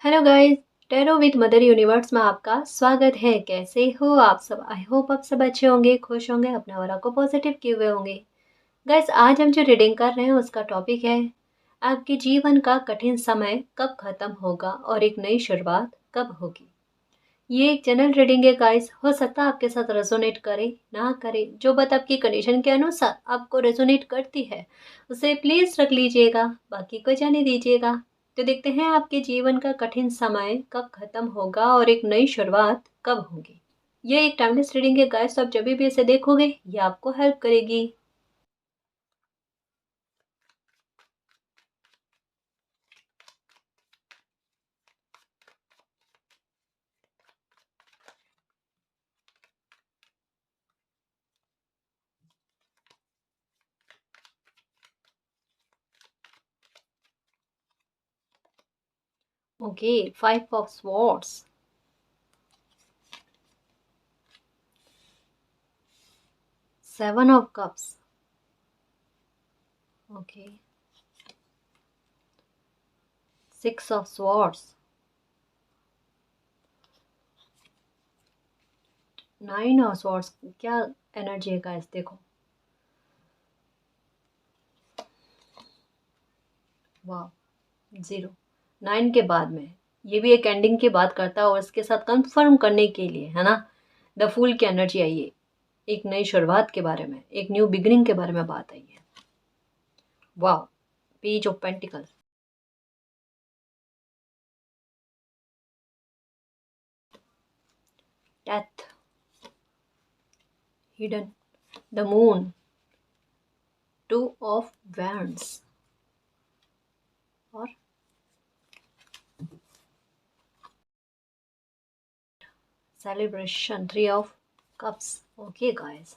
Hello guys. Tarot with mother universe में आपका स्वागत है। कैसे हो आप सब? आई होप आप सब अच्छे होंगे, खुश होंगे, अपने ऑरा को पॉजिटिव किए हुए होंगे। गाइस, आज हम जो रीडिंग कर रहे हैं उसका टॉपिक है आपके जीवन का कठिन समय कब खत्म होगा और एक नई शुरुआत कब होगी। ये एक जनरल रीडिंग है गाइस। हो सकता है आपके साथ रेजोनेट करे ना करे, जो बात आपकी कंडीशन के अनुसार आपको रेजोनेट करती है उसे प्लीज रख लीजिएगा, बाकी को जाने दीजिएगा। तो देखते हैं आपके जीवन का कठिन समय कब खत्म होगा और एक नई शुरुआत कब होगी। ये एक टाइमलेस रीडिंग है गाइस, तो आप जब भी इसे देखोगे ये आपको हेल्प करेगी। Okay, 5 of swords, 7 of cups, okay, 6 of swords, 9 of swords. क्या एनर्जी है गाइस, देखो। वाह, 0। 9 के बाद में ये भी एक एंडिंग की बात करता है और इसके साथ कंफर्म करने के लिए, है ना, द फूल की एनर्जी आई है। एक नई शुरुआत के बारे में, एक न्यू बिगिनिंग के बारे में बात आई है। वाह, page of pentacles, death, hidden, the moon, 2 of wands और celebration, 3 of cups. Okay guys,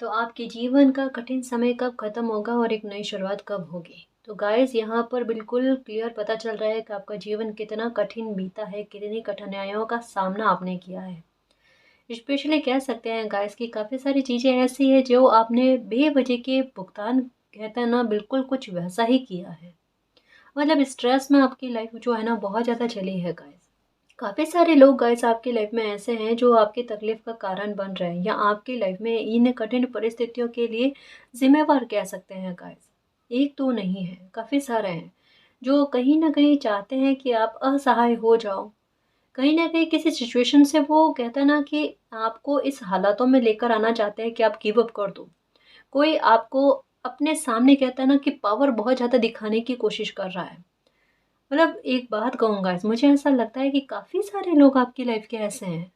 तो आपके जीवन का कठिन समय कब खत्म होगा और एक नई शुरुआत कब होगी। तो गाइस, यहाँ पर बिल्कुल क्लियर पता चल रहा है कि आपका जीवन कितना कठिन बीता है, कितनी कठिनाइयों का सामना आपने किया है। स्पेशली कह सकते हैं गाइस कि काफ़ी सारी चीज़ें ऐसी है जो आपने बेवजह के भुगतान, कहते हैं ना, बिल्कुल कुछ वैसा ही किया है। मतलब स्ट्रेस में आपकी लाइफ जो है ना बहुत ज़्यादा चली है गाइस। काफ़ी सारे लोग गाइस आपकी लाइफ में ऐसे हैं जो आपकी तकलीफ का कारण बन रहे हैं या आपकी लाइफ में इन कठिन परिस्थितियों के लिए जिम्मेवार कह सकते हैं गाइस। एक तो नहीं है, काफ़ी सारे हैं जो कहीं ना कहीं चाहते हैं कि आप असहाय हो जाओ। कहीं ना कहीं किसी सिचुएशन से वो कहता है ना कि आपको इस हालातों में लेकर आना चाहते हैं कि आप गिव अप कर दो। कोई आपको अपने सामने, कहता है ना, कि पावर बहुत ज़्यादा दिखाने की कोशिश कर रहा है। मतलब एक बात कहूँगा, मुझे ऐसा लगता है कि काफ़ी सारे लोग आपकी लाइफ के ऐसे हैं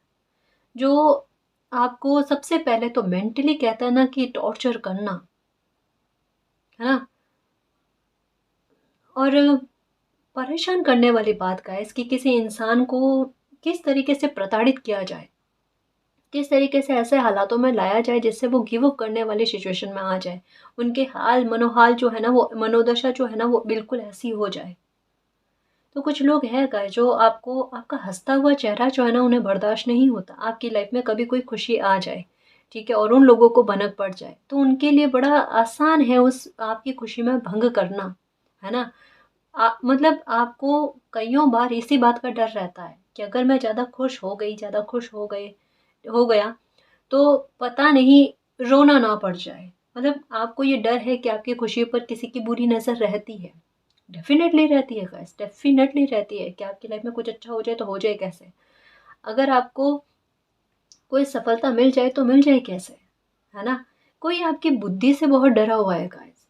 जो आपको सबसे पहले तो मेंटली, कहता है ना, कि टॉर्चर करना, है ना, और परेशान करने वाली बात का है इसकी, किसी इंसान को किस तरीके से प्रताड़ित किया जाए, किस तरीके से ऐसे हालातों में लाया जाए जिससे वो गिव अप करने वाली सिचुएशन में आ जाए। उनके हाल मनोहाल जो है ना, वो मनोदशा जो है ना, वो बिल्कुल ऐसी हो जाए। तो कुछ लोग हैं गाइस जो आपको, आपका हँसता हुआ चेहरा जो है ना उन्हें बर्दाश्त नहीं होता। आपकी लाइफ में कभी कोई खुशी आ जाए, ठीक है, और उन लोगों को भनक पड़ जाए तो उनके लिए बड़ा आसान है उस आपकी खुशी में भंग करना, है ना। मतलब आपको कइयों बार इसी बात का डर रहता है कि अगर मैं ज़्यादा खुश हो गई, ज़्यादा खुश हो गया तो पता नहीं रोना ना पड़ जाए। मतलब आपको ये डर है कि आपकी खुशी पर किसी की बुरी नज़र रहती है। डेफ़िनेटली रहती है गाइस, डेफ़िनेटली रहती है कि आपकी लाइफ़ में कुछ अच्छा हो जाए तो हो जाए कैसे? अगर आपको कोई सफलता मिल जाए तो मिल जाए कैसे? है ना? कोई आपकी बुद्धि से बहुत डरा हुआ है गाइस।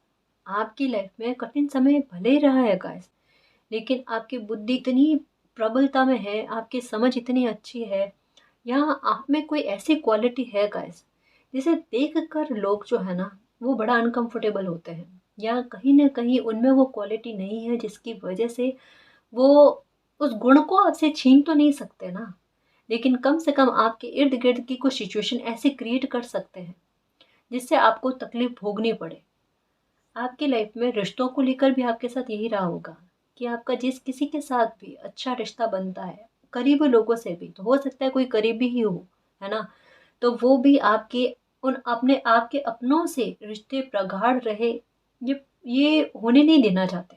आपकी लाइफ़ में कठिन समय भले ही रहा है गाइस, लेकिन आपकी बुद्धि इतनी प्रबलता में है, आपकी समझ इतनी अच्छी है, या आप में कोई ऐसी क्वालिटी है गाइस जिसे देख कर लोग जो है ना वो बड़ा अनकंफर्टेबल होते हैं, या कहीं ना कहीं उनमें वो क्वालिटी नहीं है जिसकी वजह से वो उस गुण को आपसे छीन तो नहीं सकते ना, लेकिन कम से कम आपके इर्द गिर्द की कुछ सिचुएशन ऐसी क्रिएट कर सकते हैं जिससे आपको तकलीफ भोगनी पड़े। आपकी लाइफ में रिश्तों को लेकर भी आपके साथ यही रहा होगा कि आपका जिस किसी के साथ भी अच्छा रिश्ता बनता है, करीबी लोगों से भी, तो हो सकता है कोई करीबी ही हो, है ना, तो वो भी आपके उन अपने आपके अपनों से रिश्ते प्रगाढ़ रहे, ये होने नहीं देना चाहते।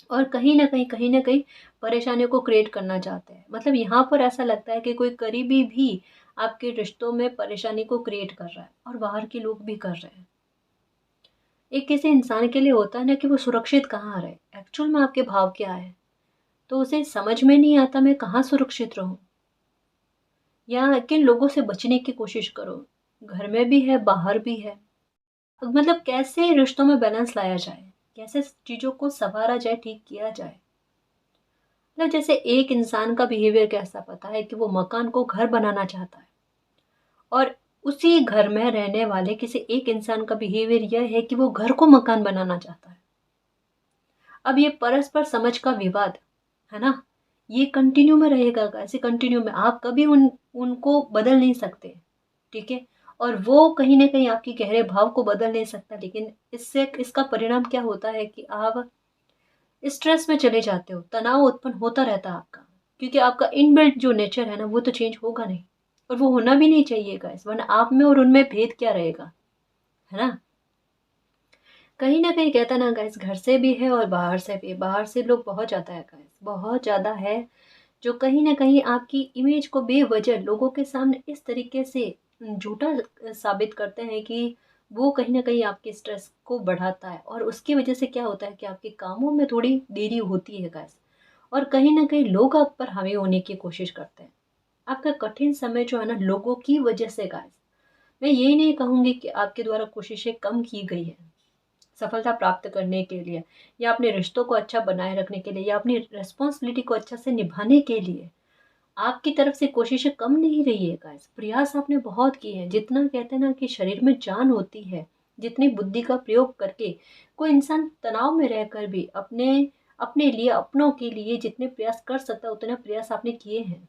और कहीं न कहीं परेशानियों को क्रिएट करना चाहते हैं। मतलब यहाँ पर ऐसा लगता है कि कोई करीबी भी आपके रिश्तों में परेशानी को क्रिएट कर रहा है और बाहर के लोग भी कर रहे हैं। एक किसी इंसान के लिए होता है ना कि वो सुरक्षित कहाँ रहे, एक्चुअल में आपके भाव क्या है? तो उसे समझ में नहीं आता मैं कहाँ सुरक्षित रहूँ? या किन लोगों से बचने की कोशिश करूँ? घर में भी है, बाहर भी है। मतलब कैसे रिश्तों में बैलेंस लाया जाए? कैसे चीज़ों को सँवारा जाए, ठीक किया जाए? मतलब जैसे एक इंसान का बिहेवियर कैसा पता है कि वो मकान को घर बनाना चाहता है और उसी घर में रहने वाले किसी एक इंसान का बिहेवियर यह है कि वो घर को मकान बनाना चाहता है। अब ये परस्पर समझ का विवाद, है ना? ये कंटिन्यू में रहेगा, ऐसे कंटिन्यू में आप कभी उनको बदल नहीं सकते, ठीक है? और वो कहीं न कहीं आपके गहरे भाव को बदल नहीं सकता, लेकिन इससे इसका परिणाम क्या होता है कि आप स्ट्रेस में चले जाते हो, तनाव उत्पन्न होता रहता है आपका, क्योंकि आपका इनबिल्ट जो नेचर है ना, वो तो चेंज होगा नहीं और वो होना भी नहीं चाहिए गाइस, वरना आप में और उनमें भेद क्या रहेगा, है ना? कहीं न कहीं कहते हैं ना गाइस, घर से भी है और बाहर से भी है। बाहर से लोग बहुत ज़्यादा है गाइस, बहुत ज़्यादा है, जो कहीं न कहीं आपकी इमेज को बेवजह लोगों के सामने इस तरीके से झूठा साबित करते हैं कि वो कहीं न कहीं आपके स्ट्रेस को बढ़ाता है और उसकी वजह से क्या होता है कि आपके कामों में थोड़ी देरी होती है गाइस और कहीं न कहीं लोग आप पर हावी होने की कोशिश करते हैं। आपका कठिन समय जो है ना लोगों की वजह से गाइस, मैं ये नहीं कहूँगी कि आपके द्वारा कोशिशें कम की गई हैं। सफलता प्राप्त करने के लिए या अपने रिश्तों को अच्छा बनाए रखने के लिए या अपनी रिस्पॉन्सिबिलिटी को अच्छा से निभाने के लिए आपकी तरफ से कोशिशें कम नहीं रही है गाइस, प्रयास आपने बहुत किए हैं। जितना कहते हैं ना कि शरीर में जान होती है, जितनी बुद्धि का प्रयोग करके कोई इंसान तनाव में रहकर भी अपने अपने लिए, अपनों के लिए जितने प्रयास कर सकता है उतने प्रयास आपने किए हैं।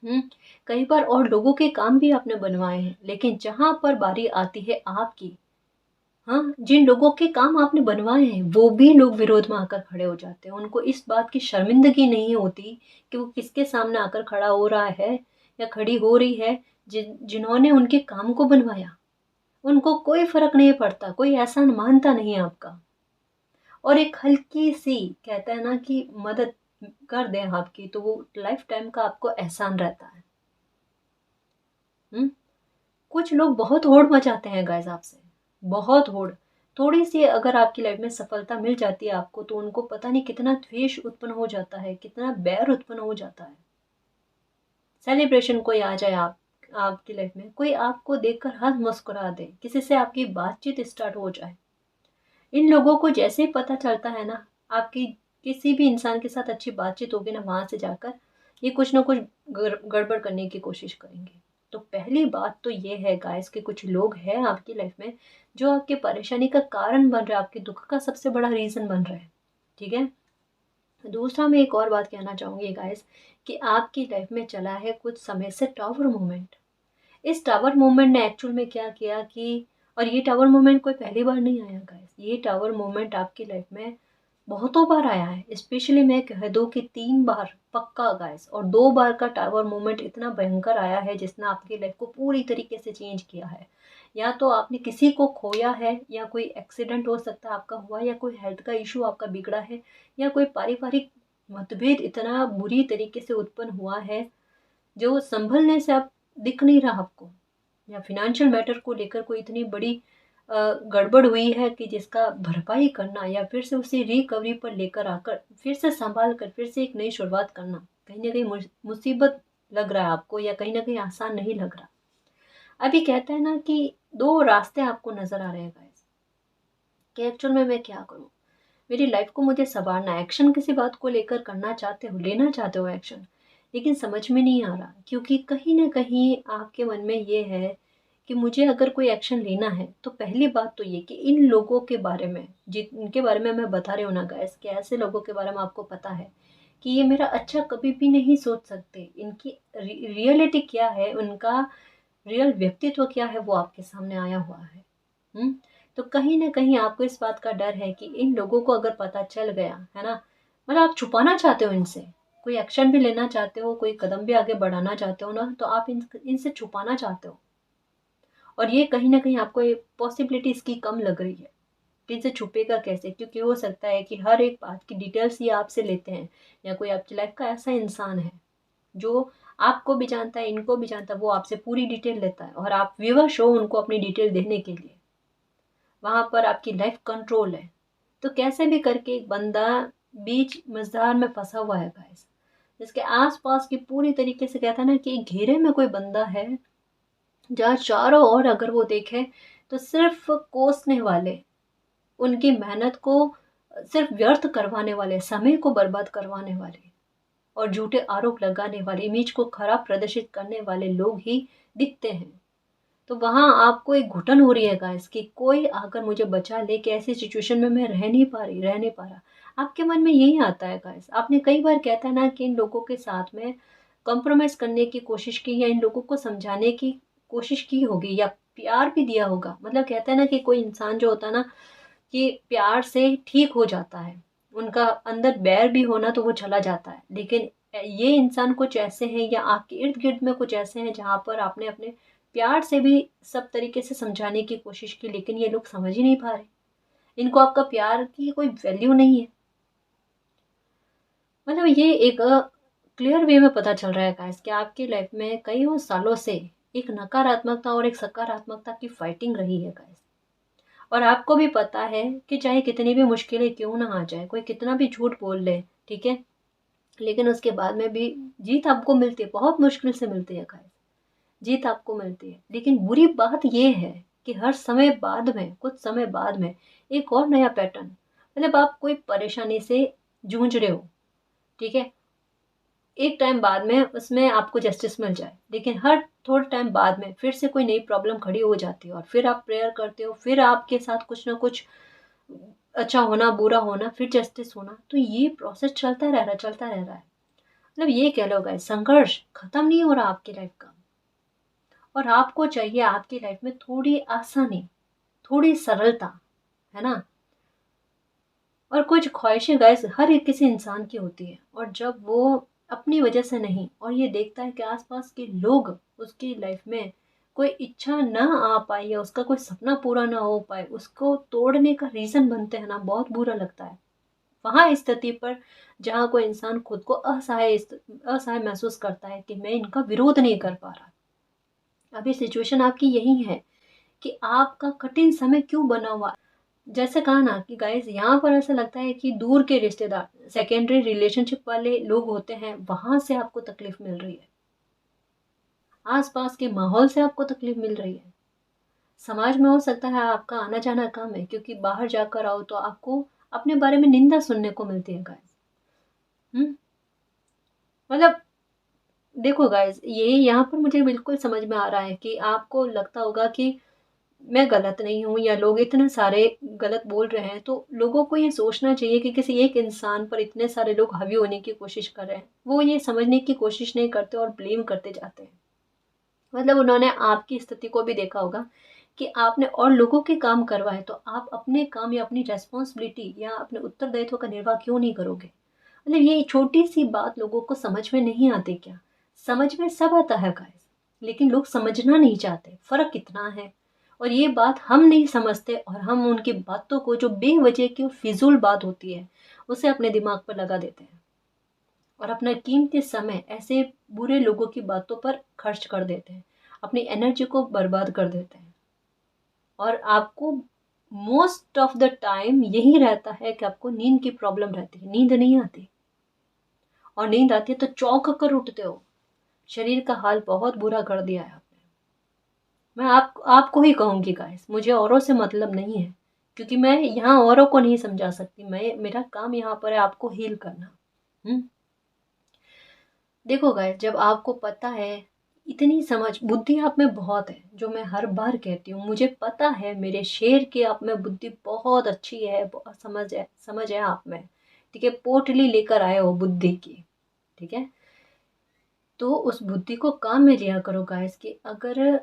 हुँ, कई बार और लोगों के काम भी आपने बनवाए हैं, लेकिन जहाँ पर बारी आती है आपकी, हाँ, जिन लोगों के काम आपने बनवाए हैं, वो भी लोग विरोध में आकर खड़े हो जाते हैं। उनको इस बात की शर्मिंदगी नहीं होती कि वो किसके सामने आकर खड़ा हो रहा है या खड़ी हो रही है, जिन्होंने उनके काम को बनवाया। उनको कोई फ़र्क नहीं पड़ता, कोई एहसान मानता नहीं है आपका। और एक हल्की-सी कहते हैं ना कि मदद कर दें आपकी, तो वो लाइफ़ टाइम का आपको एहसान रहता है। हुँ? कुछ लोग बहुत होड़ मचाते हैं गाइस आपसे, बहुत होड़। थोड़ी-सी अगर आपकी लाइफ में सफलता मिल जाती है आपको, तो उनको पता नहीं कितना द्वेष उत्पन्न हो जाता है, कितना बैर उत्पन्न हो जाता है। सेलिब्रेशन कोई आ जाए आपकी लाइफ में, कोई आपको देखकर हँस मुस्कुरा दे, किसी से आपकी बातचीत स्टार्ट हो जाए। इन लोगों को जैसे ही पता चलता है ना, आपकी किसी भी इंसान के साथ अच्छी बातचीत होगी ना, वहाँ से जाकर ये कुछ ना कुछ गड़बड़ करने की कोशिश करेंगे। तो पहली बात तो ये है गाइस कि कुछ लोग हैं आपकी लाइफ में जो आपकी परेशानी का कारण बन रहा है, आपके दुःख का सबसे बड़ा रीज़न बन रहा है, ठीक है? दूसरा मैं एक और बात कहना चाहूँगी गाइस कि आपकी लाइफ में चला है कुछ समय से टावर मूवमेंट। इस टावर मूवमेंट ने एक्चुअल में क्या किया कि, और ये टावर मूवमेंट कोई पहली बार नहीं आया गाइस, ये टावर मूवमेंट आपकी लाइफ में बहुतों बार आया है। स्पेशली मैं कह दूँ कि 3 बार पक्का गाइस, और 2 बार का टावर मूवमेंट इतना भयंकर आया है जिसने आपकी लाइफ को पूरी तरीके से चेंज किया है। या तो आपने किसी को खोया है, या कोई एक्सीडेंट हो सकता है आपका हुआ, या कोई हेल्थ का इश्यू आपका बिगड़ा है, या कोई पारिवारिक मतभेद इतना बुरी तरीके से उत्पन्न हुआ है जो संभलने से अब दिख नहीं रहा आपको, या फ़ाइनेंशियल मैटर को लेकर कोई इतनी बड़ी गड़बड़ हुई है कि जिसका भरपाई करना या फिर से उसे रिकवरी पर लेकर आकर फिर से सँभाल कर फिर से एक नई शुरुआत करना, कहीं न कहीं मुसीबत लग रहा है आपको, या कहीं न कहीं आसान नहीं लग रहा। अभी कहते हैं ना कि 2 रास्ते आपको नज़र आ रहे हैं गाइस, कि एक्चुअल में मैं क्या करूँ? मेरी लाइफ़ को मुझे सँवारना है, एक्शन किसी बात को लेकर करना चाहते हो, लेना चाहते हो एक्शन, लेकिन समझ में नहीं आ रहा, क्योंकि कहीं न कहीं आपके मन में ये है कि मुझे अगर कोई एक्शन लेना है, तो पहली बात तो ये कि इन लोगों के बारे में, जिनके बारे में मैं बता रही हूँ ना गाइस, कि ऐसे लोगों के बारे में आपको पता है कि ये मेरा अच्छा कभी भी नहीं सोच सकते। इनकी रियलिटी क्या है, उनका रियल व्यक्तित्व क्या है, वो आपके सामने आया हुआ है। हुँ? तो कहीं न कहीं आपको इस बात का डर है कि इन लोगों को अगर पता चल गया, है ना? मतलब आप छुपाना चाहते हो इनसे, कोई एक्शन भी लेना चाहते हो, कोई कदम भी आगे बढ़ाना चाहते हो ना, तो आप इनसे छुपाना चाहते हो। और ये कहीं न कहीं आपको ये पॉसिबिलिटी इसकी कम लग रही है, से छुपेगा कैसे? क्योंकि हो सकता है कि हर एक बात की डिटेल्स ये आपसे लेते हैं, या कोई आपकी लाइफ का ऐसा इंसान है जो आपको भी जानता है, इनको भी जानता है, वो आपसे पूरी डिटेल लेता है और आप विवश हो उनको अपनी डिटेल देने के लिए। वहाँ पर आपकी लाइफ कंट्रोल है। तो कैसे भी करके एक बंदा बीच मझधार में फंसा हुआ है गाइस, जिसके आस-पास की पूरी तरीके से कहता है ना कि घेरे में कोई बंदा है, जहाँ चारों ओर अगर वो देखे तो सिर्फ कोसने वाले, उनकी मेहनत को सिर्फ व्यर्थ करवाने वाले, समय को बर्बाद करवाने वाले और झूठे आरोप लगाने वाले, इमेज को खराब प्रदर्शित करने वाले लोग ही दिखते हैं। तो वहाँ आपको एक घुटन हो रही है गाइस कि कोई आकर मुझे बचा ले, कि ऐसी सिचुएशन में मैं रह नहीं पा रहा। आपके मन में यही आता है गाइस। आपने कई बार कहता है ना कि इन लोगों के साथ में कॉम्प्रोमाइज़ करने की कोशिश की, या इन लोगों को समझाने की कोशिश की होगी, या प्यार भी दिया होगा। मतलब कहते हैं ना कि कोई इंसान जो होता है ना कि प्यार से ठीक हो जाता है। उनका अंदर बैर भी हो ना तो वो चला जाता है। लेकिन ये इंसान कुछ ऐसे हैं, या आपके इर्द-गिर्द में कुछ ऐसे हैं जहाँ पर आपने अपने प्यार से भी सब तरीके से समझाने की कोशिश की, लेकिन ये लोग समझ ही नहीं पा रहे। इनको आपका प्यार की कोई वैल्यू नहीं है। मतलब ये एक क्लियर वे में पता चल रहा है गाइस कि आपकी लाइफ में कईयों सालों से एक नकारात्मकता और एक सकारात्मकता की फाइटिंग रही है गाइस। और आपको भी पता है कि चाहे कितनी भी मुश्किलें क्यों ना आ जाए, कोई कितना भी झूठ बोल ले, ठीक है? लेकिन उसके बाद में भी जीत आपको मिलती है, बहुत मुश्किल से मिलती है गाइस। जीत आपको मिलती है। लेकिन बुरी बात ये है कि हर समय बाद में, कुछ समय बाद में एक और नया पैटर्न, मतलब आप कोई परेशानी से जूझ रहे हो, ठीक है? एक टाइम बाद में उसमें आपको जस्टिस मिल जाए, लेकिन हर थोड़े टाइम बाद में फिर से कोई नई प्रॉब्लम खड़ी हो जाती है और फिर आप प्रेयर करते हो, फिर आपके साथ कुछ ना कुछ अच्छा होना, बुरा होना, फिर जस्टिस होना। तो ये प्रोसेस चलता रह रहा है। मतलब ये कह लो गाइस, संघर्ष खत्म नहीं हो रहा आपकी लाइफ का। और आपको चाहिए आपकी लाइफ में थोड़ी आसानी, थोड़ी सरलता, है ना? और कुछ ख्वाहिशें गाइस हर एक किसी इंसान की होती है, और जब वो अपनी वजह से नहीं, और ये देखता है कि आसपास के लोग उसकी लाइफ में कोई इच्छा ना आ पाए, या उसका कोई सपना पूरा ना हो पाए, उसको तोड़ने का रीजन बनते हैं ना, बहुत बुरा लगता है। वहाँ स्थिति पर जहाँ कोई इंसान खुद को असहाय महसूस करता है कि मैं इनका विरोध नहीं कर पा रहा। अभी सिचुएशन आपकी यही है कि आपका कठिन समय क्यों बना हुआ। जैसे कहा ना कि गाइस, यहाँ पर ऐसा लगता है कि दूर के रिश्तेदार, सेकेंडरी रिलेशनशिप वाले लोग होते हैं, वहां से आपको तकलीफ मिल रही है। आसपास के माहौल से आपको तकलीफ मिल रही है। समाज में हो सकता है आपका आना जाना कम है, क्योंकि बाहर जाकर आओ तो आपको अपने बारे में निंदा सुनने को मिलती है गाइस। हम्म मतलब देखो गाइस, ये यहाँ पर मुझे बिल्कुल समझ में आ रहा है कि आपको लगता होगा कि मैं गलत नहीं हूँ, या लोग इतने सारे गलत बोल रहे हैं, तो लोगों को ये सोचना चाहिए कि किसी एक इंसान पर इतने सारे लोग हावी होने की कोशिश कर रहे हैं। वो ये समझने की कोशिश नहीं करते और ब्लेम करते जाते हैं। मतलब उन्होंने आपकी स्थिति को भी देखा होगा कि आपने और लोगों के काम करवाए, तो आप अपने काम या अपनी रेस्पॉन्सिबिलिटी या अपने उत्तरदायित्व का निर्वाह क्यों नहीं करोगे? मतलब ये छोटी सी बात लोगों को समझ में नहीं आती क्या? समझ में सब आता है गाइस, लेकिन लोग समझना नहीं चाहते, फर्क कितना है। और ये बात हम नहीं समझते, और हम उनकी बातों को, जो बेवजह की फिजूल बात होती है, उसे अपने दिमाग पर लगा देते हैं और अपना कीमती समय ऐसे बुरे लोगों की बातों पर खर्च कर देते हैं, अपनी एनर्जी को बर्बाद कर देते हैं। और आपको मोस्ट ऑफ द टाइम यही रहता है कि आपको नींद की प्रॉब्लम रहती है, नींद नहीं आती, और नींद आती है तो चौंक कर उठते हो। शरीर का हाल बहुत बुरा कर दिया है आपने। मैं आपको ही कहूँगी गाइस, मुझे औरों से मतलब नहीं है, क्योंकि मैं यहाँ औरों को नहीं समझा सकती। मैं, मेरा काम यहाँ पर है आपको हील करना। हम्म देखो गाइस, जब आपको पता है, इतनी समझ बुद्धि आप में बहुत है, जो मैं हर बार कहती हूँ, मुझे पता है मेरे शेर की आप में बुद्धि बहुत अच्छी है, बहुत समझ है आप में, ठीक है? पोटली लेकर आए हो बुद्धि की, ठीक है? तो उस बुद्धि को काम में लिया करो गाइस। कि अगर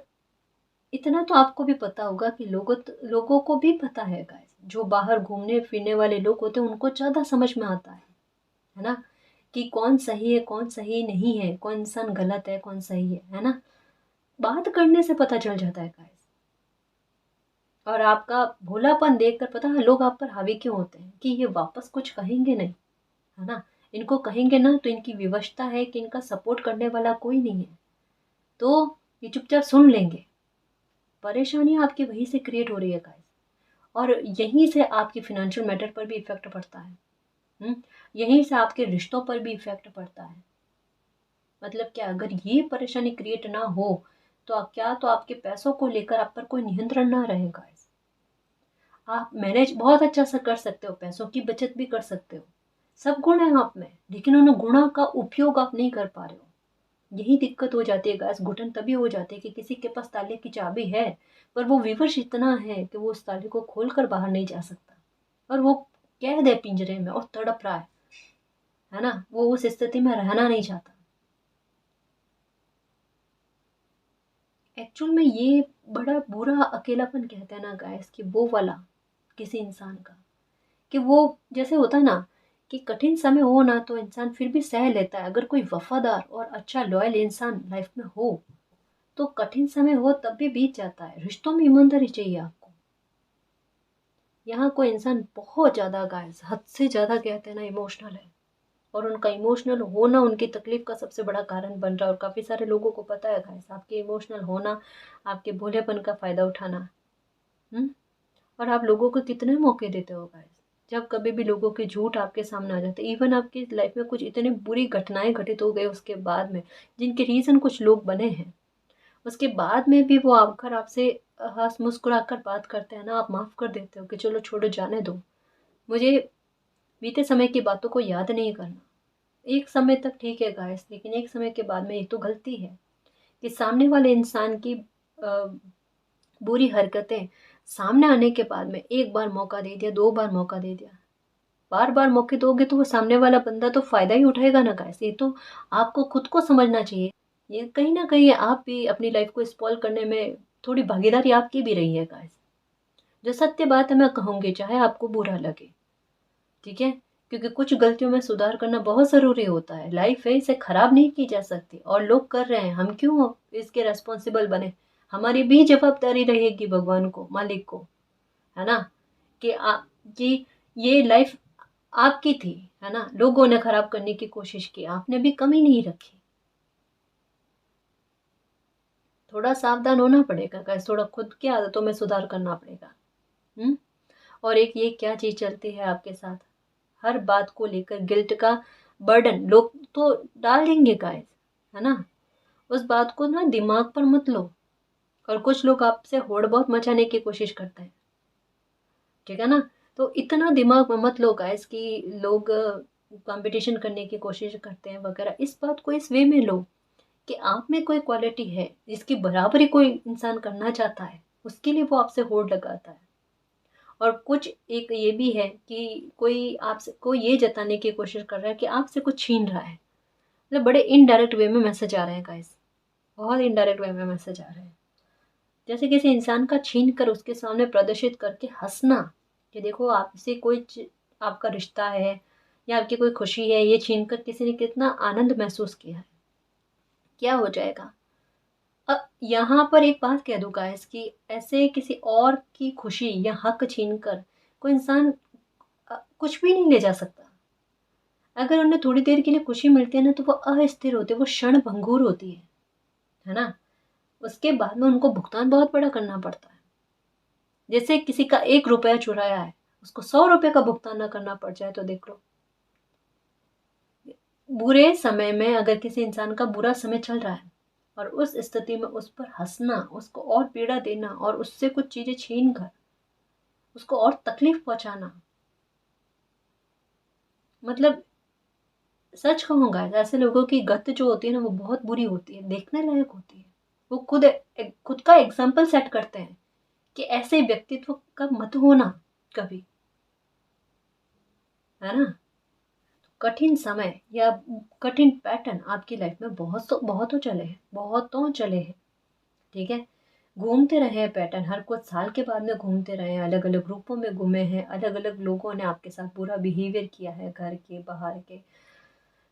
इतना तो आपको भी पता होगा कि लोगों को भी पता है गाइस, जो बाहर घूमने फिरने वाले लोग होते हैं उनको ज़्यादा समझ में आता है ना? कि कौन सही है, कौन सही नहीं है, कौन इंसान गलत है, कौन सही है ना? बात करने से पता चल जाता है गाइस। और आपका भोलापन देखकर पता है लोग आप पर हावी क्यों होते हैं कि ये वापस कुछ कहेंगे नहीं, है ना। इनको कहेंगे ना तो इनकी विवशता है कि इनका सपोर्ट करने वाला कोई नहीं है, तो ये चुपचाप सुन लेंगे। परेशानी आपकी वहीं से क्रिएट हो रही है गाइस, और यहीं से आपकी फाइनेंशियल मैटर पर भी इफेक्ट पड़ता है। यहीं से आपके रिश्तों पर भी इफेक्ट पड़ता है। मतलब क्या, अगर ये परेशानी क्रिएट ना हो तो क्या तो आपके पैसों को लेकर आप पर कोई नियंत्रण ना रहेगा। आप मैनेज बहुत अच्छा सा कर सकते हो, पैसों की बचत भी कर सकते हो, सब गुण है आप में, लेकिन उन गुणों का उपयोग आप नहीं कर पा रहे हो। यही दिक्कत हो जाती है गाइस। घुटन तभी हो जाती है कि किसी के पास ताले की चाबी है पर वो विवश इतना है कि वो उस ताले को खोल कर बाहर नहीं जा सकता, और वो कैद है पिंजरे में और तड़प रहा है ना। वो उस स्थिति में रहना नहीं चाहता। एक्चुअल में ये बड़ा बुरा अकेलापन कहते हैं ना गाइस, कि वो वाला किसी इंसान का, कि वो जैसे होता है ना कि कठिन समय हो ना तो इंसान फिर भी सह लेता है। अगर कोई वफादार और अच्छा लॉयल इंसान लाइफ में हो तो कठिन समय हो तब भी बीत जाता है। रिश्तों में ईमानदारी चाहिए आपको। यहाँ कोई इंसान बहुत ज़्यादा गाइस, हद से ज़्यादा कहते हैं ना इमोशनल है, और उनका इमोशनल होना उनकी तकलीफ का सबसे बड़ा कारण बन रहा है। और काफ़ी सारे लोगों को पता है गाइस, आपके इमोशनल होना, आपके भोलेपन का फ़ायदा उठाना। हम्म और आप लोगों को कितने मौके देते हो गाइस। जब कभी भी लोगों के झूठ आपके सामने आ जाते, इवन आपकी लाइफ में कुछ इतनी बुरी घटनाएं घटित हो गई उसके बाद में, जिनके रीज़न कुछ लोग बने हैं, उसके बाद में भी वो आकर आपसे हंस मुस्कुरा कर बात करते हैं ना, आप माफ़ कर देते हो कि चलो छोड़ो जाने दो, मुझे बीते समय की बातों को याद नहीं करना। एक समय तक ठीक है गाइस, लेकिन एक समय के बाद में ये तो गलती है कि सामने वाले इंसान की बुरी हरकतें सामने आने के बाद में एक बार मौका दे दिया, दो बार मौका दे दिया, बार बार मौके दोगे तो वो सामने वाला बंदा तो फायदा ही उठाएगा ना गाइस। ये तो आपको खुद को समझना चाहिए। ये कहीं ना कहीं आप भी अपनी लाइफ को स्पॉइल करने में थोड़ी भागीदारी आपकी भी रही है गाइस। जो सत्य बात है मैं कहूंगी, चाहे आपको बुरा लगे, ठीक है, क्योंकि कुछ गलतियों में सुधार करना बहुत ज़रूरी होता है। लाइफ है, इसे खराब नहीं की जा सकती, और लोग कर रहे हैं, हम क्यों इसके रेस्पॉन्सिबल बने। हमारी भी जवाबदारी रहेगी भगवान को, मालिक को, है ना, कि कि ये लाइफ आपकी थी, है ना। लोगों ने खराब करने की कोशिश की, आपने भी कमी नहीं रखी। थोड़ा सावधान होना पड़ेगा गाइस, थोड़ा खुद की आदतों में सुधार करना पड़ेगा। हम्म और एक ये क्या चीज चलती है आपके साथ, हर बात को लेकर गिल्ट का बर्डन लोग तो डाल देंगे गाइस, है ना। उस बात को ना दिमाग पर मत लो। और कुछ लोग आपसे होड़ बहुत मचाने की कोशिश करते हैं, ठीक है ना। तो इतना दिमाग में मत लो गाइस कि लोग कंपटीशन करने की कोशिश करते हैं वगैरह। इस बात को इस वे में लो कि आप में कोई क्वालिटी है जिसकी बराबरी कोई इंसान करना चाहता है, उसके लिए वो आपसे होड़ लगाता है। और कुछ एक ये भी है कि कोई आपसे कोई ये जताने की कोशिश कर रहा है कि आपसे कुछ छीन रहा है। मतलब बड़े इनडायरेक्ट वे में मैसेज आ रहे हैं गाइस, बहुत इनडायरेक्ट वे में मैसेज आ रहे हैं। जैसे किसी इंसान का छीन कर उसके सामने प्रदर्शित करके हंसना कि देखो आपसे कोई आपका रिश्ता है या आपकी कोई खुशी है, ये छीन कर किसी ने कितना आनंद महसूस किया है। क्या हो जाएगा। अब यहाँ पर एक बात कह दूँ गाइस कि ऐसे किसी और की खुशी या हक छीन कर कोई इंसान कुछ भी नहीं ले जा सकता। अगर उन्हें थोड़ी देर के लिए खुशी मिलती है ना तो वो अस्थिर होते, वो क्षण भंगुर होती है ना। उसके बाद में उनको भुगतान बहुत बड़ा करना पड़ता है। जैसे किसी का 1 रुपया चुराया है, उसको 100 रुपये का भुगतान ना करना पड़ जाए तो देख लो। बुरे समय में अगर किसी इंसान का बुरा समय चल रहा है और उस स्थिति में उस पर हंसना, उसको और पीड़ा देना और उससे कुछ चीजें छीन कर उसको और तकलीफ पहुंचाना, मतलब सच कहूंगा ऐसे लोगों की गत जो होती है ना वो बहुत बुरी होती है, देखने लायक होती है। वो खुद का एग्जाम्पल सेट करते हैं कि ऐसे व्यक्तित्व का मत होना कभी, है ना। कठिन समय या कठिन पैटर्न आपकी लाइफ में बहुतों चले हैं, बहुतों चले हैं, ठीक है। घूमते रहे हैं पैटर्न, हर कुछ साल के बाद में घूमते रहे हैं, अलग अलग रूपों में घूमे हैं, अलग अलग लोगों ने आपके साथ बुरा बिहेवियर किया है, घर के बाहर के।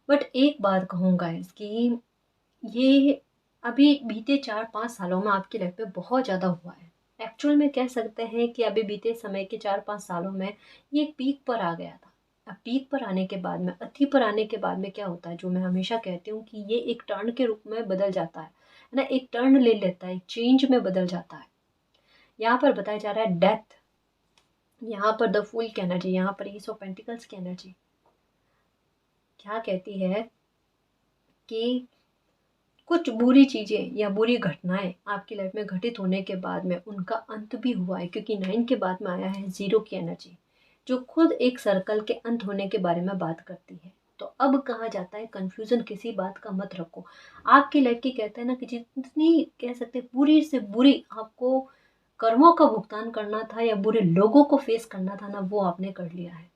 बट एक बात कहूँगा इसकी, ये अभी बीते 4-5 सालों में आपकी लाइफ में बहुत ज़्यादा हुआ है। एक्चुअल में कह सकते हैं कि अभी बीते समय के 4-5 सालों में ये एक पीक पर आ गया था। अब पीक पर आने के बाद में, अति पर आने के बाद में क्या होता है, जो मैं हमेशा कहती हूँ कि ये एक टर्न के रूप में बदल जाता है ना, एक टर्न ले लेता है, एक चेंज में बदल जाता है। यहाँ पर बताया जा रहा है डेथ, यहाँ पर द फूल की एनर्जी, यहाँ पर ईस ऑफ पेंटिकल्स की एनर्जी क्या कहती है कि कुछ बुरी चीज़ें या बुरी घटनाएं आपकी लाइफ में घटित होने के बाद में उनका अंत भी हुआ है, क्योंकि 9 के बाद में आया है ज़ीरो की एनर्जी, जो खुद एक सर्कल के अंत होने के बारे में बात करती है। तो अब कहा जाता है कंफ्यूजन किसी बात का मत रखो। आपकी लाइफ की कहते हैं ना कि जितनी कह सकते हैं बुरी से बुरी आपको कर्मों का भुगतान करना था या बुरे लोगों को फेस करना था ना, वो आपने कर लिया है।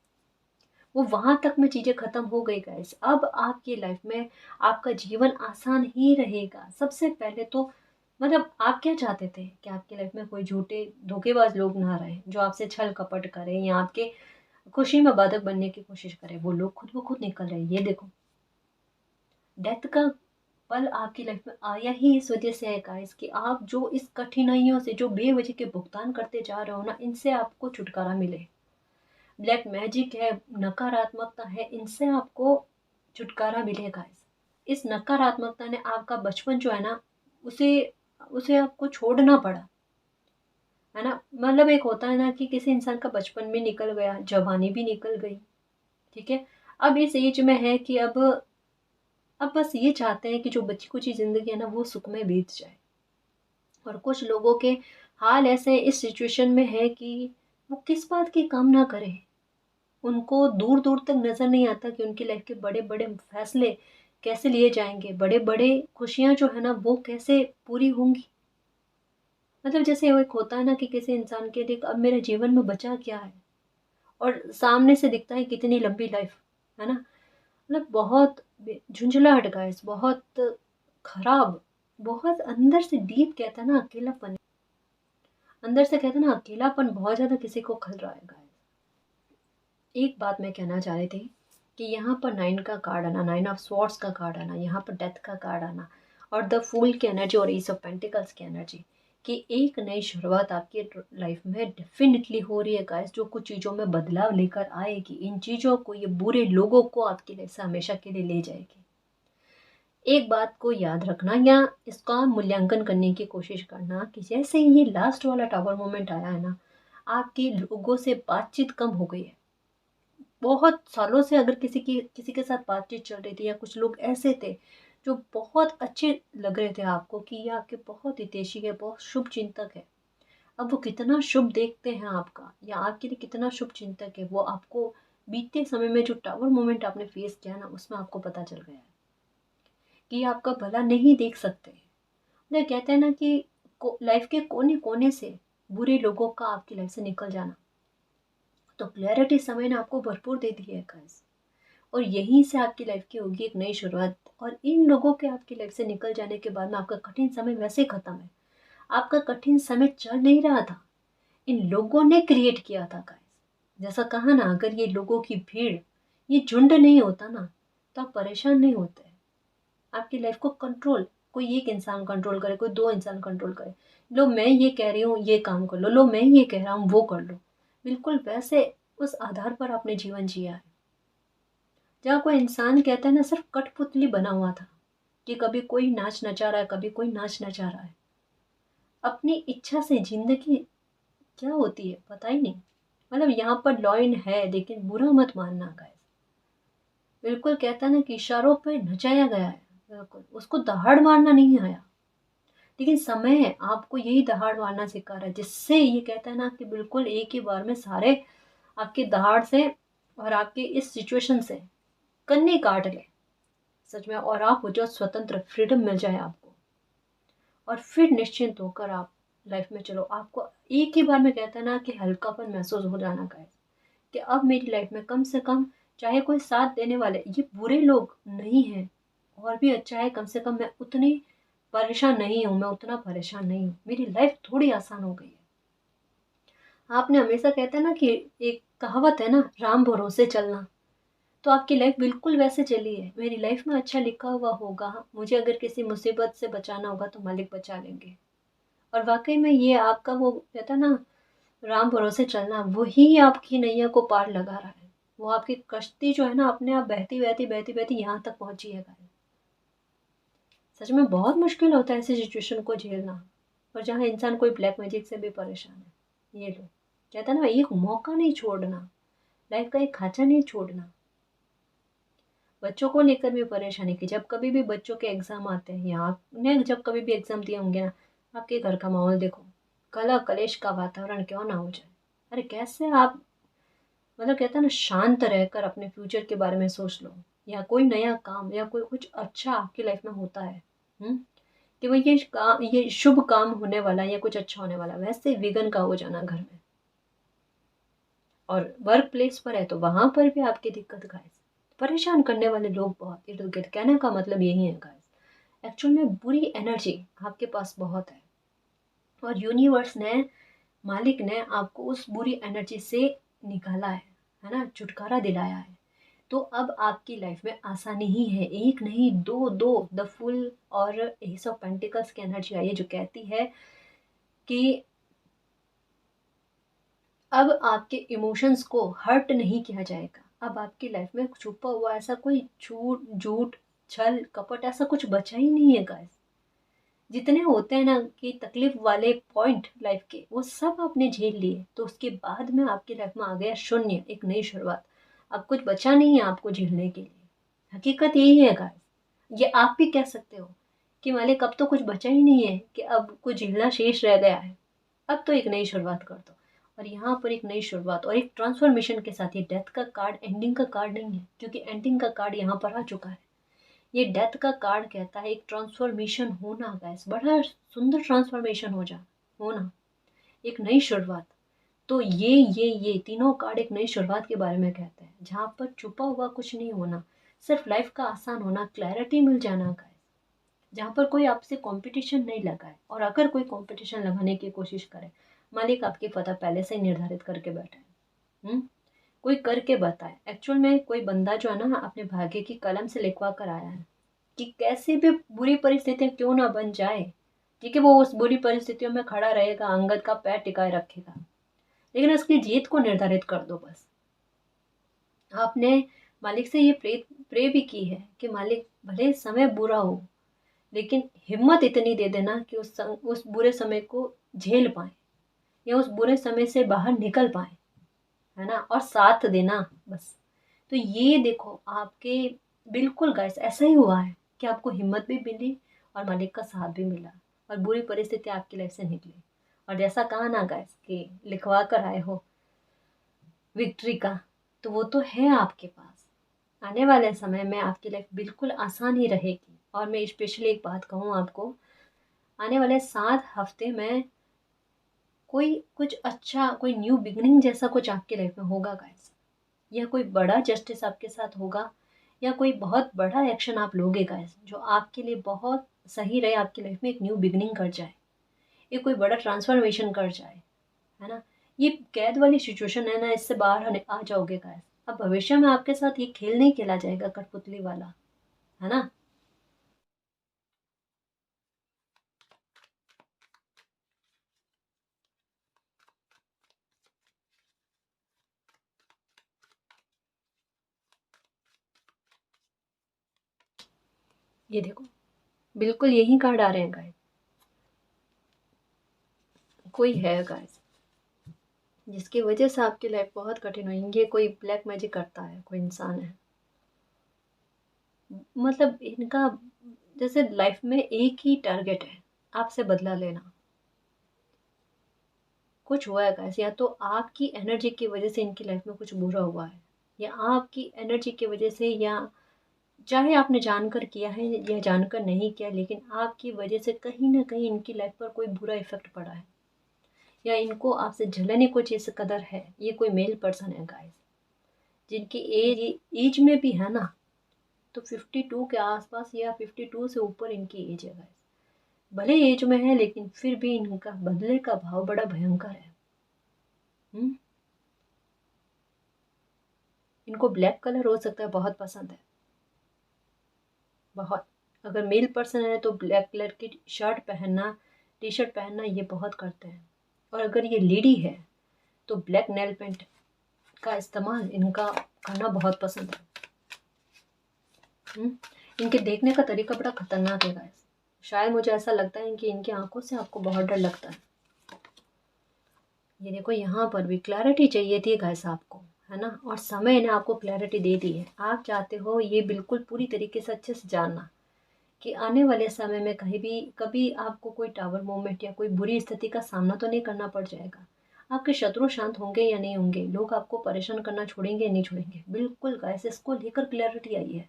वो वहां तक में चीजें खत्म हो गई गाइस। अब आपकी लाइफ में आपका जीवन आसान ही रहेगा। सबसे पहले तो मतलब आप क्या चाहते थे कि आपकी लाइफ में कोई झूठे धोखेबाज लोग ना रहे जो आपसे छल कपट करें या आपके खुशी में बाधक बनने की कोशिश करें। वो लोग खुद ब खुद निकल रहे हैं। ये देखो, डेथ का पल आपकी लाइफ में आया ही इस वजह से है गाइस कि आप जो इस कठिनाइयों से, जो बेवजह के भुगतान करते जा रहे हो ना, इनसे आपको छुटकारा मिले। ब्लैक मैजिक है, नकारात्मकता है, इनसे आपको छुटकारा मिलेगा। इस नकारात्मकता ने आपका बचपन जो है ना, उसे उसे आपको छोड़ना पड़ा, है ना। मतलब एक होता है ना कि किसी इंसान का बचपन भी निकल गया, जवानी भी निकल गई, ठीक है। अब इस एज में है कि अब बस ये चाहते हैं कि जो बच्ची कुची जिंदगी है ना, वो सुख में बीत जाए। और कुछ लोगों के हाल ऐसे इस सिचुएशन में है कि वो किस बात की काम ना करें। उनको दूर दूर तक नजर नहीं आता कि उनकी लाइफ के बड़े बड़े फैसले कैसे लिए जाएंगे, बड़े बड़े खुशियां जो है ना वो कैसे पूरी होंगी। मतलब जैसे वो एक होता है ना कि किसी इंसान के लिए अब मेरे जीवन में बचा क्या है, और सामने से दिखता है कितनी लंबी लाइफ, है ना। मतलब बहुत झुंझलाहट गाइस, बहुत खराब, बहुत अंदर से डीप कहता है ना अकेलापन, अंदर से कहता है ना अकेलापन बहुत ज्यादा किसी को खल रहा है गाइस। एक बात मैं कहना चाह रही थी कि यहाँ पर 9 का कार्ड आना, 9 ऑफ स्वॉर्ड्स का कार्ड आना, यहाँ पर डेथ का कार्ड आना और द फूल की एनर्जी और एस ऑफ पेंटिकल्स की एनर्जी कि एक नई शुरुआत आपकी लाइफ में डेफिनेटली हो रही है गाइस, जो कुछ चीज़ों में बदलाव लेकर आएगी। इन चीज़ों को, ये बुरे लोगों को आपकी लाइफ से हमेशा के लिए ले जाएगी। एक बात को याद रखना या इसका मूल्यांकन करने की कोशिश करना कि जैसे ही ये लास्ट वाला टावर मोमेंट आया है ना, आपकी लोगों से बातचीत कम हो गई है। बहुत सालों से अगर किसी के साथ बातचीत चल रही थी या कुछ लोग ऐसे थे जो बहुत अच्छे लग रहे थे आपको कि ये आपके बहुत हितैषी है, बहुत शुभ चिंतक है, अब वो कितना शुभ देखते हैं आपका या आपके लिए कितना शुभ चिंतक है, वो आपको बीते समय में जो टावर मोमेंट आपने फेस किया ना, उसमें आपको पता चल गया है कि ये आपका भला नहीं देख सकते। मतलब कहते हैं ना कि लाइफ के कोने कोने से बुरे लोगों का आपकी लाइफ से निकल जाना, तो क्लैरिटी समय ने आपको भरपूर दे दी है गाइस। और यहीं से आपकी लाइफ की होगी एक नई शुरुआत। और इन लोगों के आपकी लाइफ से निकल जाने के बाद में आपका कठिन समय वैसे खत्म है। आपका कठिन समय चल नहीं रहा था, इन लोगों ने क्रिएट किया था गाइस। जैसा कहा ना, अगर ये लोगों की भीड़, ये झुंड नहीं होता ना, तो आप परेशान नहीं होते। आपकी लाइफ को कंट्रोल कोई एक इंसान कंट्रोल करे, कोई दो इंसान कंट्रोल करे, लो मैं ये कह रही हूँ ये काम कर लो, लो मैं ये कह रहा हूँ वो कर लो, बिल्कुल वैसे उस आधार पर आपने जीवन जिया है। जहाँ कोई इंसान कहता है ना सिर्फ कठपुतली बना हुआ था कि कभी कोई नाच नचा रहा है, कभी कोई नाच नचा रहा है। अपनी इच्छा से जिंदगी क्या होती है पता ही नहीं। मतलब यहाँ पर लॉइन है, लेकिन बुरा मत मानना गाइस। बिल्कुल कहता है ना कि इशारों पे नचाया गया है, बिल्कुल उसको दहाड़ मारना नहीं आया। लेकिन समय आपको यही दहाड़ मारना सिखा रहा है, जिससे ये कहता है ना कि बिल्कुल एक ही बार में सारे आपके दहाड़ से और आपके इस सिचुएशन से कन्नी काट ले सच में, और आप हो जो स्वतंत्र, फ्रीडम मिल जाए आपको, और फिर निश्चिंत होकर आप लाइफ में चलो। आपको एक ही बार में कहता है ना कि हल्कापन महसूस हो जाना गाइस, कि अब मेरी लाइफ में कम से कम चाहे कोई साथ देने वाले ये बुरे लोग नहीं हैं, और भी अच्छा है कम से कम मैं उतनी परेशान नहीं हूँ, मैं उतना परेशान नहीं हूँ, मेरी लाइफ थोड़ी आसान हो गई है। आपने हमेशा कहते हैं ना कि एक कहावत है ना, राम भरोसे चलना, तो आपकी लाइफ बिल्कुल वैसे चली है। मेरी लाइफ में अच्छा लिखा हुआ होगा, मुझे अगर किसी मुसीबत से बचाना होगा तो मालिक बचा लेंगे। और वाकई में ये आपका वो कहता है ना, राम भरोसे चलना, वही आपकी नैया को पार लगा रहा है। वो आपकी कश्ती जो है ना, अपने आप बहती बहती बहती बहती यहाँ तक पहुंची है गाइस। सच में बहुत मुश्किल होता है ऐसी सिचुएशन को झेलना, और जहाँ इंसान कोई ब्लैक मैजिक से भी परेशान है। ये लो, कहता है ना, एक मौका नहीं छोड़ना, लाइफ का एक खांचा नहीं छोड़ना। बच्चों को लेकर भी परेशानी की, जब कभी भी बच्चों के एग्जाम आते हैं, या आपने जब कभी भी एग्जाम दिए होंगे ना, आपके घर का माहौल देखो, कला कलेश का वातावरण क्यों ना हो जाए। अरे कैसे आप, मतलब कहते हैं ना, शांत रहकर अपने फ्यूचर के बारे में सोच लो, या कोई नया काम या कोई कुछ अच्छा आपकी लाइफ में होता है, कि भाई ये काम, ये शुभ काम होने वाला है या कुछ अच्छा होने वाला, वैसे विघन का हो जाना घर में। और वर्क प्लेस पर है तो वहां पर भी आपकी दिक्कत गाइस, परेशान करने वाले लोग बहुत इर्द गिर्द। कहने का मतलब यही है गाइस, एक्चुअल में बुरी एनर्जी आपके पास बहुत है, और यूनिवर्स ने, मालिक ने आपको उस बुरी एनर्जी से निकाला है ना, छुटकारा दिलाया है। तो अब आपकी लाइफ में आसानी ही है, एक नहीं दो, दो द फुल और एस ऑफ पेंटिकल्स की एनर्जी आई है, जो कहती है कि अब आपके इमोशंस को हर्ट नहीं किया जाएगा। अब आपकी लाइफ में छुपा हुआ ऐसा कोई झूठ झूठ, छल कपट, ऐसा कुछ बचा ही नहीं है गाइस। जितने होते हैं ना कि तकलीफ वाले पॉइंट लाइफ के, वो सब आपने झेल लिए, तो उसके बाद में आपकी लाइफ में आ गया शून्य, एक नई शुरुआत। अब कुछ बचा नहीं है आपको झेलने के लिए। हकीकत यही है गाइस। ये आप भी कह सकते हो कि मालिक अब तो कुछ बचा ही नहीं है, कि अब कुछ झेलना शेष रह गया है, अब तो एक नई शुरुआत कर दो। और यहाँ पर एक नई शुरुआत और एक ट्रांसफॉर्मेशन के साथ, ये डेथ का कार्ड एंडिंग का कार्ड नहीं है, क्योंकि एंडिंग का कार्ड यहाँ पर आ चुका है। ये डेथ का कार्ड कहता है एक ट्रांसफॉर्मेशन होना गैस, बड़ा सुंदर ट्रांसफॉर्मेशन होना, एक नई शुरुआत। तो ये तीनों कार्ड एक नई शुरुआत के बारे में कहते हैं, जहाँ पर छुपा हुआ कुछ नहीं होना, सिर्फ लाइफ का आसान होना, क्लैरिटी मिल जाना गैस, जहाँ पर कोई आपसे कंपटीशन नहीं लगाए, और अगर कोई कंपटीशन लगाने की कोशिश करे, मालिक आपकी फतह पहले से ही निर्धारित करके बैठा है। कोई करके बताए, एक्चुअल में कोई बंदा जो है ना, अपने भाग्य की कलम से लिखवा कर आया है कि कैसे भी बुरी परिस्थितियां क्यों ना बन जाए, ठीक है, वो उस बुरी परिस्थितियों में खड़ा रहेगा, अंगद का पैर टिकाए रखेगा, लेकिन उसकी जीत को निर्धारित कर दो बस। आपने मालिक से ये प्रे भी की है कि मालिक भले समय बुरा हो, लेकिन हिम्मत इतनी दे देना कि उस बुरे समय को झेल पाए, या उस बुरे समय से बाहर निकल पाए, है ना, और साथ देना बस। तो ये देखो आपके, बिल्कुल गाइस ऐसा ही हुआ है कि आपको हिम्मत भी मिली और मालिक का साथ भी मिला, और बुरी परिस्थिति आपकी लाइफ से निकली। और जैसा कहा ना गाइस कि लिखवा कर आए हो विक्ट्री का, तो वो तो है आपके पास। आने वाले समय में आपकी लाइफ बिल्कुल आसान ही रहेगी। और मैं स्पेशली एक बात कहूँ आपको, आने वाले 7 हफ्ते में कोई कुछ अच्छा, कोई न्यू बिगनिंग जैसा कुछ आपकी लाइफ में होगा गाइस, या कोई बड़ा जस्टिस आपके साथ होगा, या कोई बहुत बड़ा एक्शन आप लोगे गाइस, जो आपके लिए बहुत सही रहे, आपकी लाइफ में एक न्यू बिगनिंग कर जाए, ये कोई बड़ा ट्रांसफॉर्मेशन कर जाए, है ना। ये कैद वाली सिचुएशन है ना, इससे बाहर आ जाओगे गाइस। अब भविष्य में आपके साथ ये खेल नहीं खेला जाएगा कठपुतली वाला, है ना। ये देखो, बिल्कुल यही कार्ड आ रहे हैं गाइस। कोई है गाइस जिसकी वजह से आपकी लाइफ बहुत कठिन हुई, ये कोई ब्लैक मैजिक करता है, कोई इंसान है, मतलब इनका जैसे लाइफ में एक ही टारगेट है, आपसे बदला लेना। कुछ हुआ है गाइस, या तो आपकी एनर्जी की वजह से इनकी लाइफ में कुछ बुरा हुआ है, या आपकी एनर्जी की वजह से, या चाहे आपने जानकर किया है या जानकर नहीं किया, लेकिन आपकी वजह से कहीं ना कहीं इनकी लाइफ पर कोई बुरा इफेक्ट पड़ा है, या इनको आपसे जलन ही कुछ इस कदर है। ये कोई मेल पर्सन है गाइस, जिनकी एज एज में भी है ना, तो 52 के आसपास या 52 से ऊपर इनकी एज है गाइस। भले एज में है, लेकिन फिर भी इनका बदले का भाव बड़ा भयंकर है। हम्म इनको ब्लैक कलर हो सकता है बहुत पसंद है, बहुत। अगर मेल पर्सन है तो ब्लैक कलर की शर्ट पहनना टी शर्ट पहनना ये बहुत करते हैं। और अगर ये लेडी है तो ब्लैक नेल पेंट का इस्तेमाल इनका करना बहुत पसंद है। इनके देखने का तरीका बड़ा खतरनाक है गाइस। शायद मुझे ऐसा लगता है कि इनकी आंखों से आपको बहुत डर लगता है। ये देखो, यहाँ पर भी क्लैरिटी चाहिए थी गाइस आपको, है ना, और समय ने आपको क्लैरिटी दे दी है। आप चाहते हो ये बिल्कुल पूरी तरीके से अच्छे से जानना कि आने वाले समय में कहीं भी कभी आपको कोई टावर मूवमेंट या कोई बुरी स्थिति का सामना तो नहीं करना पड़ जाएगा। आपके शत्रु शांत होंगे या नहीं होंगे, लोग आपको परेशान करना छोड़ेंगे या नहीं छोड़ेंगे, बिल्कुल गाइस इसको लेकर क्लैरिटी आई है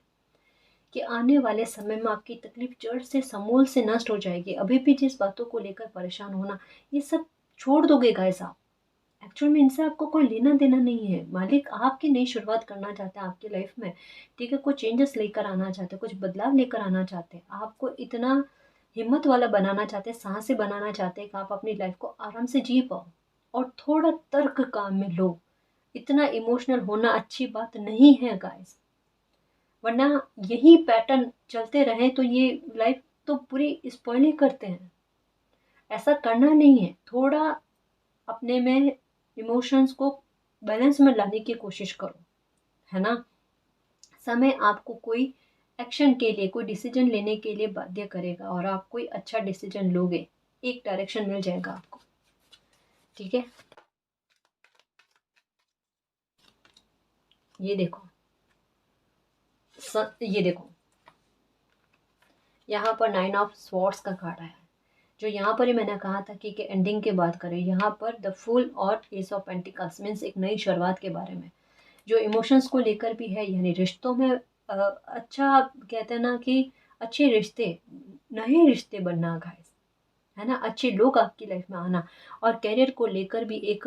कि आने वाले समय में आपकी तकलीफ जड़ से समूल से नष्ट हो जाएगी। अभी भी जिस बातों को लेकर परेशान होना, ये सब छोड़ दोगे गाइस आप। एक्चुअल में इनसे आपको कोई लेना देना नहीं है। मालिक आपकी नई शुरुआत करना चाहते हैं आपकी लाइफ में, ठीक है, कुछ चेंजेस लेकर आना चाहते हैं, कुछ बदलाव लेकर आना चाहते हैं, आपको इतना हिम्मत वाला बनाना चाहते हैं, साहसी बनाना चाहते हैं कि आप अपनी लाइफ को आराम से जी पाओ और थोड़ा तर्क काम में लो। इतना इमोशनल होना अच्छी बात नहीं है गाइस, वरना यही पैटर्न चलते रहे तो ये लाइफ तो पूरी स्पॉइल ही करते हैं। ऐसा करना नहीं है। थोड़ा अपने में इमोशंस को बैलेंस में लाने की कोशिश करो, है ना। समय आपको कोई एक्शन के लिए, कोई डिसीजन लेने के लिए बाध्य करेगा और आप कोई अच्छा डिसीजन लोगे, एक डायरेक्शन मिल जाएगा आपको, ठीक है। ये देखो, ये देखो, यहाँ पर 9 ऑफ स्वॉर्ड्स का कार्ड है, जो यहाँ पर ही मैंने कहा था कि एंडिंग की बात करें। यहाँ पर द फूल और एस ऑफ पेंटिकल्स मीन्स एक नई शुरुआत के बारे में, जो इमोशंस को लेकर भी है, यानी रिश्तों में अच्छा कहते हैं ना कि अच्छे रिश्ते, नए रिश्ते बनना गाइस, है ना, अच्छे लोग आपकी लाइफ में आना, और करियर को लेकर भी एक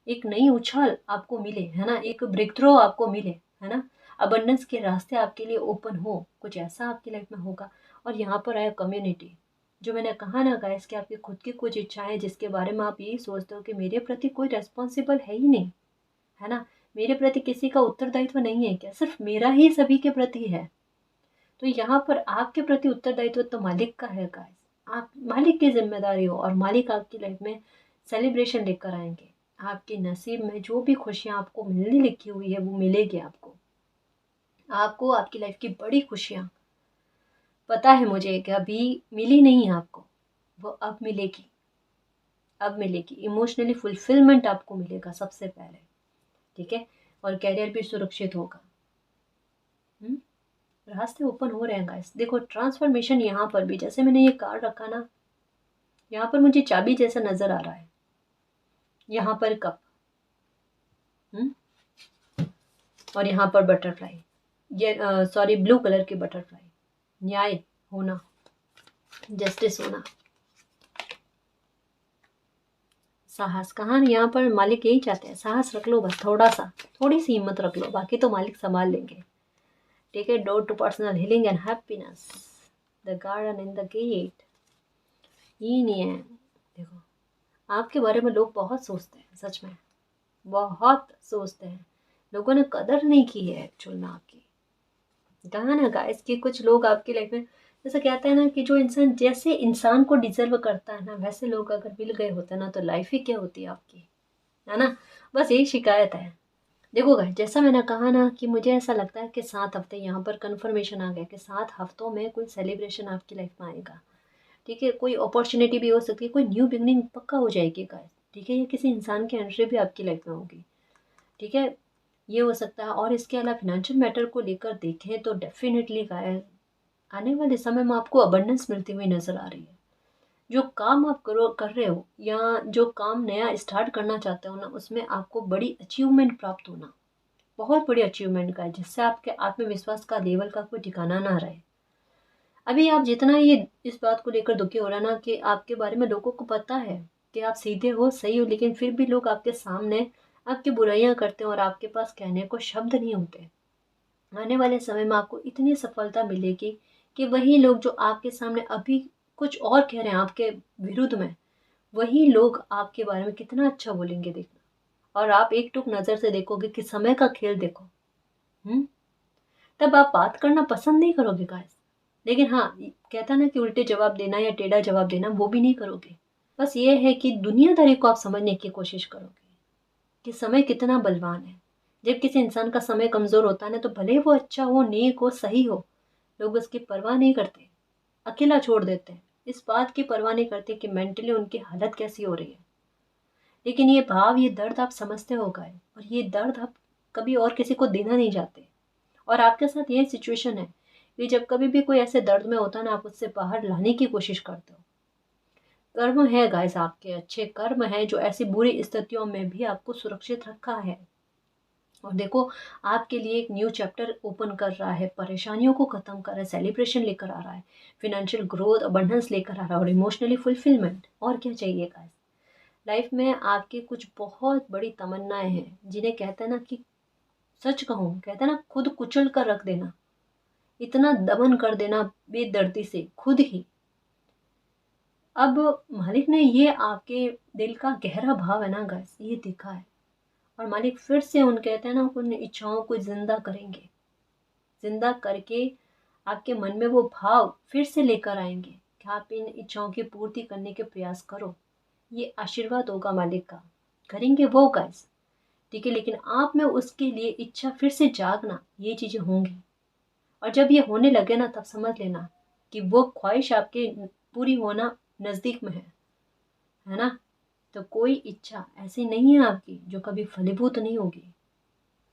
एक नई उछाल आपको मिले, है ना, एक ब्रेक थ्रो आपको मिले, है ना, अबंडेंस के रास्ते आपके लिए ओपन हो, कुछ ऐसा आपकी लाइफ में होगा। और यहाँ पर आया कम्युनिटी, जो मैंने कहा ना गाइस कि आपकी खुद की कुछ इच्छाएं जिसके बारे में आप यही सोचते हो कि मेरे प्रति कोई रेस्पॉन्सिबल है ही नहीं, है ना, मेरे प्रति किसी का उत्तरदायित्व नहीं है क्या, सिर्फ मेरा ही सभी के प्रति है। तो यहाँ पर आपके प्रति उत्तरदायित्व तो मालिक का है गाइस, आप मालिक की जिम्मेदारी हो, और मालिक आपकी लाइफ में सेलिब्रेशन लेकर आएंगे। आपके नसीब में जो भी खुशियाँ आपको मिलने लिखी हुई है वो मिलेगी आपको। आपको आपकी लाइफ की बड़ी खुशियाँ, पता है मुझे कि अभी मिली नहीं है आपको, वो अब मिलेगी, अब मिलेगी। इमोशनली फुलफिलमेंट आपको मिलेगा सबसे पहले, ठीक है, और कैरियर भी सुरक्षित होगा। रास्ते ओपन हो रहे हैं गाइस। देखो ट्रांसफॉर्मेशन, यहाँ पर भी जैसे मैंने ये कार्ड रखा ना, यहाँ पर मुझे चाबी जैसा नजर आ रहा है, यहाँ पर कप, और यहाँ पर बटरफ्लाई, ये सॉरी ब्लू कलर की बटरफ्लाई, न्याय होना, जस्टिस होना, साहस। कहाँ यहाँ पर मालिक यही चाहते हैं, साहस रख लो बस, थोड़ा सा, थोड़ी सी हिम्मत रख लो, बाकी तो मालिक संभाल लेंगे, ठीक है। Door to personal healing and happiness, the garden in the gate, ये नहीं है। देखो आपके बारे में लोग बहुत सोचते हैं, सच में बहुत सोचते हैं, लोगों ने कदर नहीं की है एक्चुअल में आपकी। कहा ना गाइस कि कुछ लोग आपकी लाइफ में, जैसे कहते हैं ना कि जो इंसान जैसे इंसान को डिजर्व करता है ना, वैसे लोग अगर मिल गए होते ना तो लाइफ ही क्या होती है आपकी, है ना। बस यही शिकायत है। देखो गाइस, जैसा मैंने कहा ना कि मुझे ऐसा लगता है कि 7 हफ्ते, यहाँ पर कंफर्मेशन आ गया कि 7 हफ्तों में कोई सेलिब्रेशन आपकी लाइफ में आएगा, ठीक है। कोई अपॉर्चुनिटी भी हो सकती है, कोई न्यू बिगनिंग पक्का हो जाएगी गाइस, ठीक है। ये किसी इंसान की एंट्री भी आपकी लाइफ में होगी, ठीक है, ये हो सकता है। और इसके अलावा फिनेंशियल मैटर को लेकर देखें तो डेफिनेटली गाइस आने वाले समय में आपको अबंडेंस मिलती हुई नजर आ रही है। जो काम आप कर रहे हो या जो काम नया स्टार्ट करना चाहते हो ना, उसमें आपको बड़ी अचीवमेंट प्राप्त होना, बहुत बड़ी अचीवमेंट का है, जिससे आपके आत्मविश्वास का लेवल का कोई ठिकाना ना रहे। अभी आप जितना ये इस बात को लेकर दुखी हो रहा ना कि आपके बारे में लोगों को पता है कि आप सीधे हो, सही हो, लेकिन फिर भी लोग आपके सामने आपकी बुराइयां करते हैं और आपके पास कहने को शब्द नहीं होते। आने वाले समय में आपको इतनी सफलता मिलेगी कि वही लोग जो आपके सामने अभी कुछ और कह रहे हैं आपके विरुद्ध में, वही लोग आपके बारे में कितना अच्छा बोलेंगे देखना। और आप एक टूक नज़र से देखोगे कि समय का खेल देखो, तब आप बात करना पसंद नहीं करोगे गाइस, लेकिन हाँ, कहता ना कि उल्टे जवाब देना या टेढ़ा जवाब देना, वो भी नहीं करोगे। बस ये है कि दुनियादारी को आप समझने की कोशिश करोगे कि समय कितना बलवान है। जब किसी इंसान का समय कमज़ोर होता है ना, तो भले ही वो अच्छा हो, नेक हो, सही हो, लोग उसकी परवाह नहीं करते, अकेला छोड़ देते हैं। इस बात की परवाह नहीं करते कि मेंटली उनकी हालत कैसी हो रही है। लेकिन ये भाव, ये दर्द आप समझते हो गए, और ये दर्द आप कभी और किसी को देना नहीं चाहते। और आपके साथ ये सिचुएशन है कि जब कभी भी कोई ऐसे दर्द में होता है ना, आप उससे बाहर लाने की कोशिश करते हो। कर्म है गाइस, आपके अच्छे कर्म हैं जो ऐसी बुरी स्थितियों में भी आपको सुरक्षित रखा है। और देखो, आपके लिए एक न्यू चैप्टर ओपन कर रहा है, परेशानियों को खत्म कर रहा है, सेलिब्रेशन लेकर आ रहा है, फिनेंशियल ग्रोथ, अबंडेंस लेकर आ रहा है, और इमोशनली फुलफिलमेंट। और क्या चाहिए गाइस? लाइफ में आपकी कुछ बहुत बड़ी तमन्नाएं हैं, जिन्हें कहते हैं ना कि, सच कहूँ, कहते हैं ना, खुद कुचल कर रख देना, इतना दमन कर देना बेदर्दी से खुद ही। अब मालिक ने ये आपके दिल का गहरा भाव है ना गाइस, ये देखा है। और मालिक फिर से उन, कहते हैं ना, उन इच्छाओं को जिंदा करेंगे, जिंदा करके आपके मन में वो भाव फिर से लेकर आएंगे कि आप इन इच्छाओं की पूर्ति करने के प्रयास करो। ये आशीर्वाद होगा मालिक का, करेंगे वो गाइस। ठीक है, लेकिन आप में उसके लिए इच्छा फिर से जागना, ये चीजें होंगी। और जब ये होने लगे ना, तब समझ लेना कि वो ख्वाहिश आपके पूरी होना नजदीक में है ना। तो कोई इच्छा ऐसी नहीं है आपकी जो कभी फलीभूत नहीं होगी।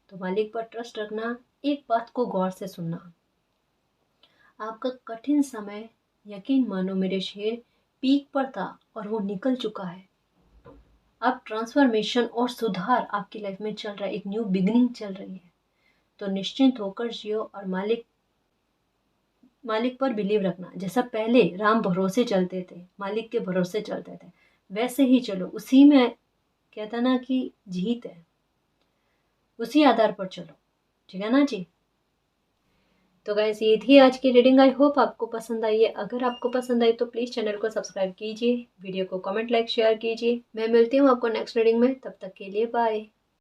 तो मालिक पर ट्रस्ट रखना, एक बात को गौर से सुनना। आपका कठिन समय, यकीन मानो मेरे शेर, पीक पर था और वो निकल चुका है। अब ट्रांसफॉर्मेशन और सुधार आपकी लाइफ में चल रहा है, एक न्यू बिगिनिंग चल रही है। तो निश्चिंत होकर जियो, और मालिक मालिक पर बिलीव रखना। जैसा पहले राम भरोसे चलते थे, मालिक के भरोसे चलते थे, वैसे ही चलो। उसी में, कहता ना कि, जीत है। उसी आधार पर चलो, ठीक है ना जी। तो गाइस, ये थी आज की रीडिंग। आई होप आपको पसंद आई है। अगर आपको पसंद आई तो प्लीज़ चैनल को सब्सक्राइब कीजिए, वीडियो को कमेंट, लाइक, शेयर कीजिए। मैं मिलती हूँ आपको नेक्स्ट रीडिंग में, तब तक के लिए बाय।